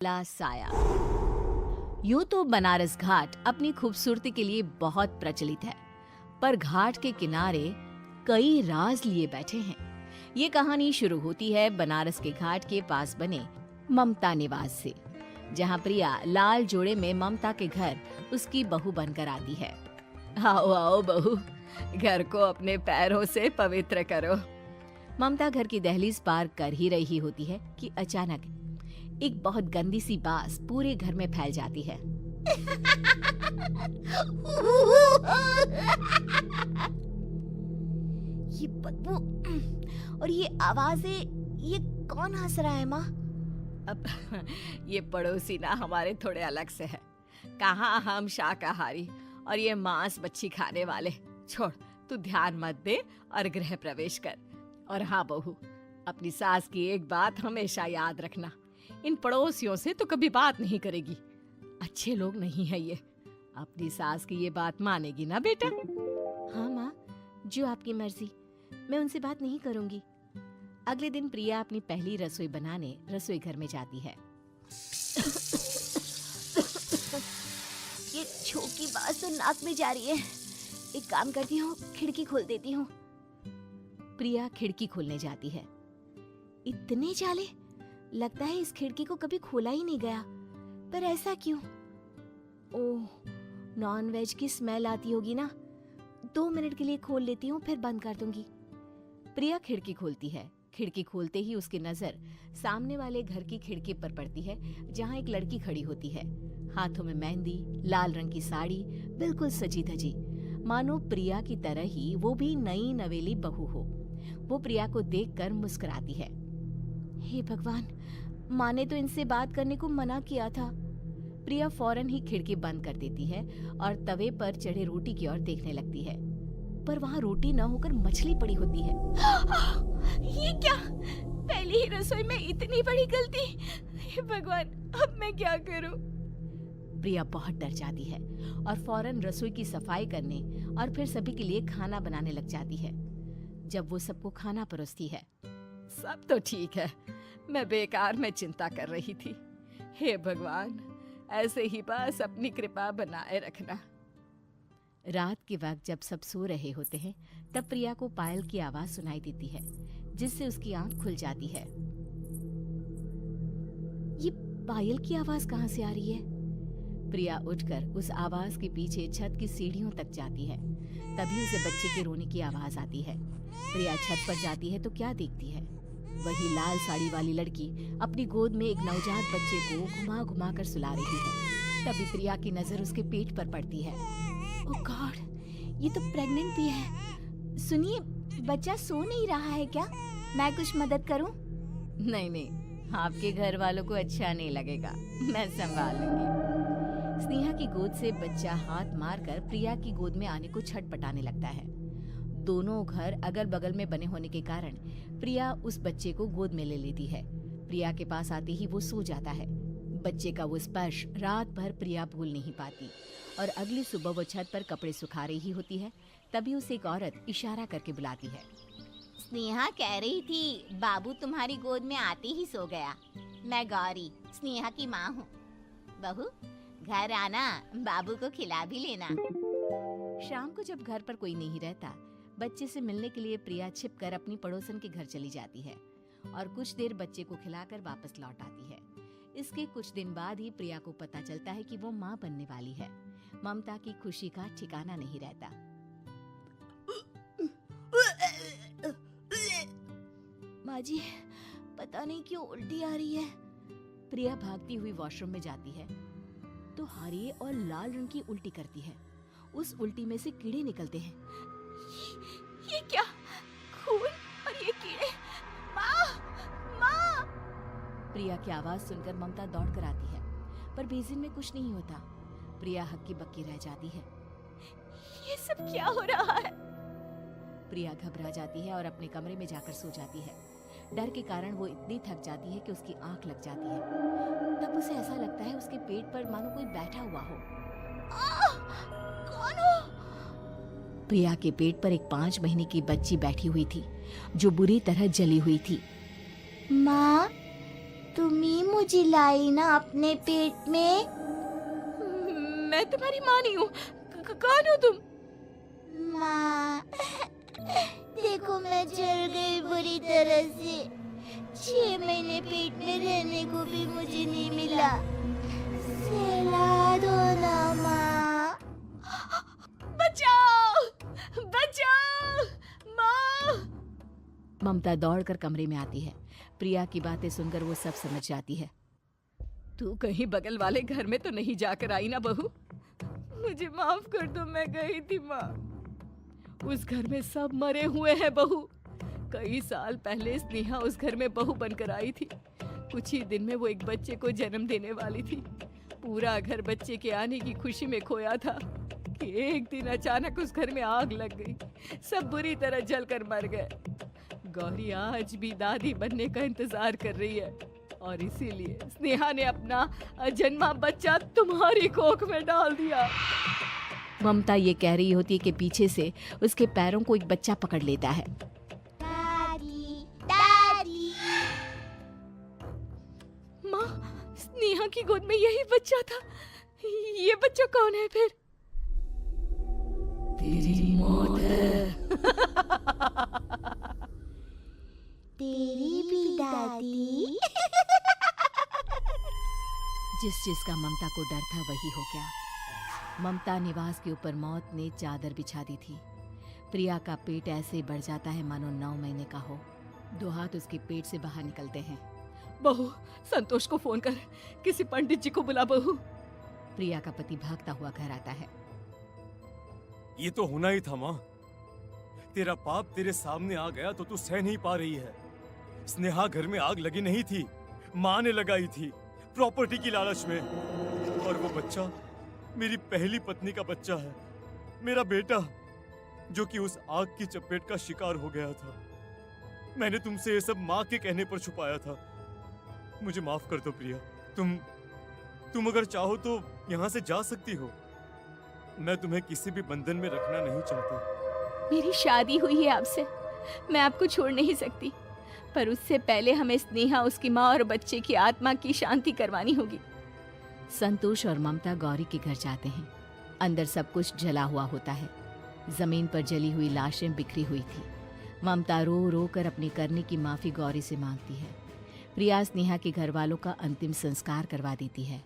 ला साया। यूं तो बनारस घाट अपनी खूबसूरती के लिए बहुत प्रचलित है, पर घाट के किनारे कई राज लिए बैठे हैं। ये कहानी शुरू होती है बनारस के घाट के पास बने ममता निवास से, जहाँ प्रिया लाल जोड़े में ममता के घर उसकी बहू बनकर आती है। आओ आओ बहू, घर को अपने पैरों से पवित्र करो। ममता घर की दहलीज पार कर ही रही होती है कि अचानक एक बहुत गंदी सी बास पूरे घर में फैल जाती है। ये बदबू और ये आवाजें, ये कौन हंस रहा है माँ? अब ये पड़ोसी ना हमारे थोड़े अलग से है। कहाँ हम शाकाहारी और ये मांस मच्छी खाने वाले। छोड़, तू ध्यान मत दे और गृह प्रवेश कर। और हाँ बहू, अपनी सास की एक बात हमेशा याद रखना, इन पड़ोसियों से तो कभी बात नहीं करेगी। अच्छे लोग नहीं है ये। अपनी सास की ये बात मानेगी ना बेटा? हाँ माँ, जो आपकी मर्जी, मैं उनसे बात नहीं करूंगी। अगले दिन प्रिया अपनी पहली रसोई बनाने रसोई घर में जाती है। ये छोकी बात तो नाक में जा रही है। एक काम करती हूँ, खिड़की खोल देती हूँ। प्रिया खिड़की खोलने जाती है। इतने जाले, लगता है इस खिड़की को कभी खोला ही नहीं गया। पर ऐसा क्यों? ओह, नॉन वेज की स्मेल आती होगी ना। 2 मिनट के लिए खोल लेती हूँ, फिर बंद कर दूंगी। प्रिया खिड़की खोलती है। खिड़की खोलते ही उसकी नजर सामने वाले घर की खिड़की पर पड़ती है, जहाँ एक लड़की खड़ी होती है। हाथों में मेहंदी, लाल रंग की साड़ी, बिल्कुल सजी धजी, मानो प्रिया की तरह ही वो भी नई नवेली बहू हो। वो प्रिया को देखकर मुस्कुराती है। हे भगवान, माँ ने तो इनसे बात करने को मना किया था। प्रिया फौरन ही खिड़की बंद कर देती है और तवे पर चढ़े रोटी की ओर देखने लगती है, पर वहाँ रोटी न होकर मछली पड़ी होती है। ये क्या? पहली ही रसोई में इतनी बड़ी गलती। हे भगवान, अब मैं क्या करूं? प्रिया बहुत डर जाती है और फौरन रसोई की सफाई करने और फिर सभी के लिए खाना बनाने लग जाती है। जब वो सबको खाना परोसती है, सब तो ठीक है, मैं बेकार में चिंता कर रही थी। हे भगवान, ऐसे ही बस अपनी कृपा बनाए रखना। रात के वक्त जब सब सो रहे होते हैं, तब प्रिया को पायल की आवाज सुनाई देती है, जिससे उसकी आंख खुल जाती है। ये पायल की आवाज कहाँ से आ रही है? प्रिया उठकर उस आवाज के पीछे छत की सीढ़ियों तक जाती है। तभी उसे बच्चे के रोने की आवाज आती है। प्रिया छत पर जाती है तो क्या देखती है? वही लाल साड़ी वाली लड़की अपनी गोद में एक नवजात बच्चे को घुमा घुमा कर सुला रही है। तभी प्रिया की नजर उसके पेट पर पड़ती है। ओह गॉड, ये तो प्रेग्नेंट भी है। सुनिए, बच्चा सो नहीं रहा है क्या? मैं कुछ मदद करूं? नहीं नहीं, आपके घर वालों को अच्छा नहीं लगेगा, मैं संभाल लूंगी। स्नेहा की गोद से बच्चा हाथ मारकर प्रिया की गोद में आने को छटपटाने लगता है। दोनों घर अगल बगल में बने होने के कारण प्रिया उस बच्चे को गोद में ले लेती है। प्रिया के पास आते ही वो सो जाता है। बच्चे का वो स्पर्श रात भर प्रिया भूल नहीं पाती और अगली सुबह वो छत पर कपड़े सुखा रही होती है। तभी उसे एक औरत इशारा करके बुलाती है। स्नेहा कह रही थी बाबू तुम्हारी गोद में आते ही सो गया। मैं गौरी, स्नेहा की माँ हूँ। बहू, घर आना, बाबू को खिला भी लेना। शाम को जब घर पर कोई नहीं रहता, बच्चे से मिलने के लिए प्रिया छिपकर अपनी पड़ोसन के घर चली जाती है और कुछ देर बच्चे को खिलाकर वापस लौट आती है। इसके कुछ दिन बाद ही प्रिया को पता चलता है कि वो माँ बनने वाली है। ममता की खुशी का ठिकाना नहीं रहता। माँ जी, पता नहीं क्यों उल्टी आ रही है। प्रिया भागती हुई वॉशरूम में जाती है तो हरे और लाल रंग की उल्टी करती है। उस उल्टी में से कीड़े निकलते हैं। ये क्या? खून और ये कीड़े! माँ! माँ! प्रिया की आवाज सुनकर ममता दौड़ कर आती है, पर बेसिन में कुछ नहीं होता। प्रिया हक्की बक्की रह जाती है। ये सब क्या हो रहा है? प्रिया घबरा जाती है और अपने कमरे में जाकर सो जाती है। डर के कारण वो इतनी थक जाती है कि उसकी आंख लग जाती है। तब उसे ऐसा लगता है उसके पेट पर मानो कोई बैठा हुआ हो। कौन हो? प्रिया के पेट पर एक 5 महीने की बच्ची बैठी हुई थी, जो बुरी तरह जली हुई थी। माँ, तुम ही मुझे लाई ना अपने पेट में। मैं तुम्हारी माँ नहीं हूँ। कौन हो तुम? माँ, देखो मैं जल गई बुरी तरह से। 6 महीने पेट में रहने को भी मुझे नहीं मिला। सहला दो ना माँ। बचाओ, बचाओ, माँ। ममता दौड़कर कमरे में आती है। प्रिया की बातें सुनकर वो सब समझ जाती है। तू कहीं बगल वाले घर में तो नहीं जाकर आई ना बहू? मुझे माफ कर दो, मैं गई थी माँ। उस घर में सब मरे हुए हैं बहू। कई साल पहले स्नेहा उस घर में बहू बनकर आई थी। कुछ ही दिन में वो एक बच्चे को जन्म देने वाली थी। पूरा घर बच्चे के आने की खुशी में खोया था कि एक दिन अचानक उस घर में आग लग गई। सब बुरी तरह जलकर मर गए। गौरी आज भी दादी बनने का इंतजार कर रही है और इसीलिए स्नेहा ने अपना अजन्मा बच्चा तुम्हारी कोख में डाल दिया। ममता ये कह रही होती है कि पीछे से उसके पैरों को एक बच्चा पकड़ लेता है। दादी, दादी। माँ, स्नेहा की गोद में यही बच्चा था। ये बच्चा कौन है फिर? तेरी मौत है। तेरी भी दादी। जिस चीज का ममता को डर था वही हो गया। ममता निवास के ऊपर मौत ने चादर बिछा दी थी। प्रिया का पेट ऐसे बढ़ जाता है मानो 9 महीने का हो। 2 हाथ उसके पेट से बाहर निकलते हैं। बहू, संतोष को फोन कर, किसी पंडित जी को बुला बहू। प्रिया का पति भागता हुआ घर आता है। ये तो होना ही था माँ। तेरा पाप तेरे सामने आ गया तो तू सह नहीं पा रही है। स्नेहा घर में आग लगी नहीं थी, माँ ने लगाई थी प्रॉपर्टी की लालच में। और वो बच्चा मेरी पहली पत्नी का बच्चा है, मेरा बेटा, जो कि उस आग की चपेट का शिकार हो गया था। मैंने तुमसे ये सब माँ के कहने पर छुपाया था। मुझे माफ कर दो प्रिया। तुम अगर चाहो तो यहाँ से जा सकती हो। मैं तुम्हें किसी भी बंधन में रखना नहीं चाहता। मेरी शादी हुई है आपसे, मैं आपको छोड़ नहीं सकती, पर उससे पहले हमें स्नेहा, उसकी माँ और बच्चे की आत्मा की शांति करवानी होगी। संतोष और ममता गौरी के घर जाते हैं। अंदर सब कुछ जला हुआ होता है। जमीन पर जली हुई लाशें बिखरी हुई थी। ममता रो रो कर अपने करने की माफी गौरी से मांगती है। प्रिया स्नेहा के घर वालों का अंतिम संस्कार करवा देती है।